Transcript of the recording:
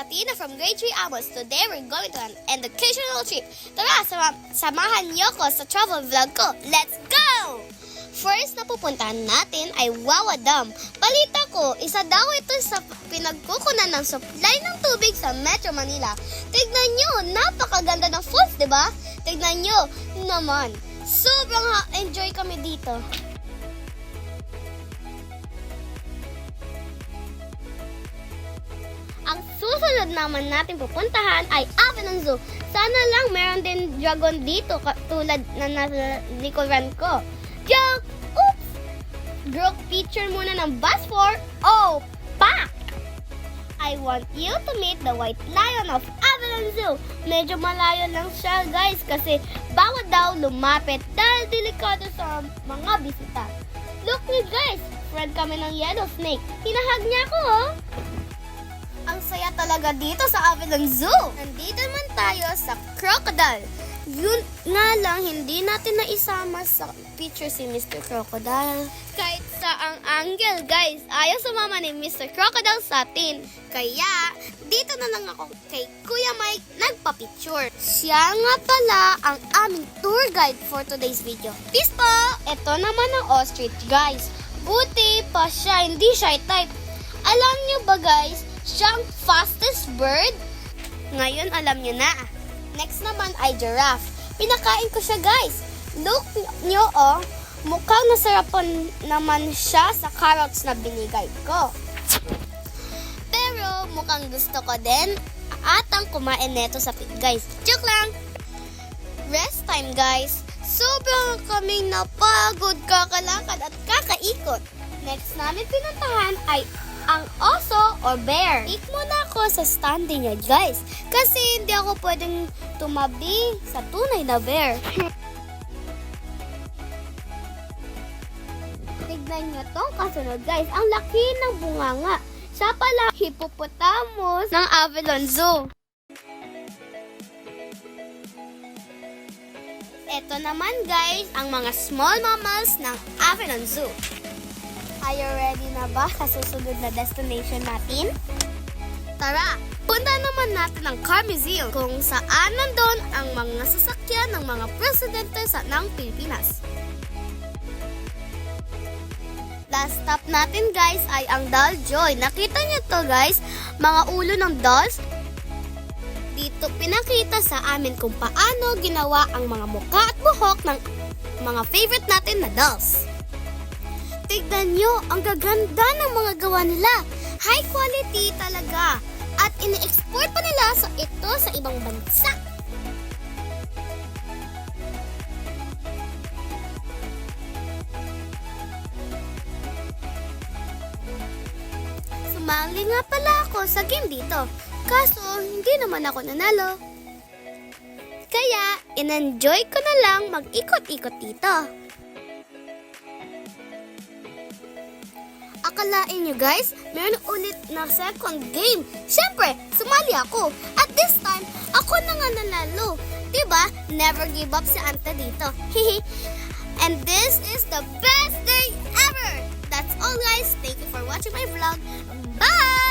Athena from Grade 3 Amos. Today we're going to an educational trip. Tara, samahan niyo ko sa travel vlog ko. Let's go! First na pupuntahan natin ay Wawa Dam. Balita ko, isa daw ito sa pinagkukunan ng supply ng tubig sa Metro Manila. Tignan nyo, napakaganda ng falls, diba? Tignan nyo naman. Sobrang enjoy kami dito. Ang susunod naman natin pupuntahan ay Avalon Zoo. Sana lang meron din dragon dito tulad na nasa likuran ko. Joke! Oops! Group picture muna ng bus for pak! I want you to meet the white lion of Avalon Zoo. Medyo malayo lang siya guys kasi bawal daw lumapit dahil delikado sa mga bisita. Look niyo guys! Friend kami ng yellow snake. Hinahag niya ako oh! Ang saya talaga dito sa Avalon Zoo. Nandito naman tayo sa crocodile. Yun nga lang, hindi natin naisama sa picture si Mr. Crocodile. Kahit sa ang angle, guys, ayaw sumama ni Mr. Crocodile sa atin. Kaya, dito na lang ako kay Kuya Mike nagpa-picture. Siya nga pala ang aming tour guide for today's video. Peace po! Ito naman ang ostrich, guys. Buti pa siya, hindi shy type. Alam nyo ba, guys, siyang fastest bird? Ngayon, alam nyo na. Next naman ay giraffe. Pinakain ko siya, guys. Look nyo, oh. Mukhang nasarapan naman siya sa carrots na binigay ko. Pero, mukhang gusto ko din atang kumain neto sa pit, guys. Joke lang. Rest time, guys. Sobrang kaming napagod kakalakad at kakaikot. Next namin pinuntahan ay ang oso or bear. Tik muna ako sa standing niya, guys. Kasi hindi ako pwedeng tumabi sa tunay na bear. Tignan nyo tong kasunod, guys. Ang laki ng bunganga. Siya pala hippopotamus ng Avalon Zoo. Ito naman, guys, ang mga small mammals ng Avalon Zoo. Are you ready na ba sa susunod na destination natin? Tara, punta naman natin ang Car Museum kung saan nandun ang mga sasakyan ng mga presidente ng Pilipinas. Last stop natin guys ay ang Doll Joy. Nakita niyo to guys, mga ulo ng dolls. Dito pinakita sa amin kung paano ginawa ang mga mukha at buhok ng mga favorite natin na dolls. Tignan nyo, ang gaganda ng mga gawa nila. High quality talaga. At ini-export pa nila ito sa ibang bansa. Sumali nga pala ako sa game dito. Kaso, hindi naman ako nanalo. Kaya, in-enjoy ko na lang mag-ikot-ikot dito. Akalain nyo guys, meron ulit na second game. Siyempre, sumali ako. At this time, ako na nga nanalo. Diba? Never give up si Anta dito. And this is the best day ever! That's all guys. Thank you for watching my vlog. Bye!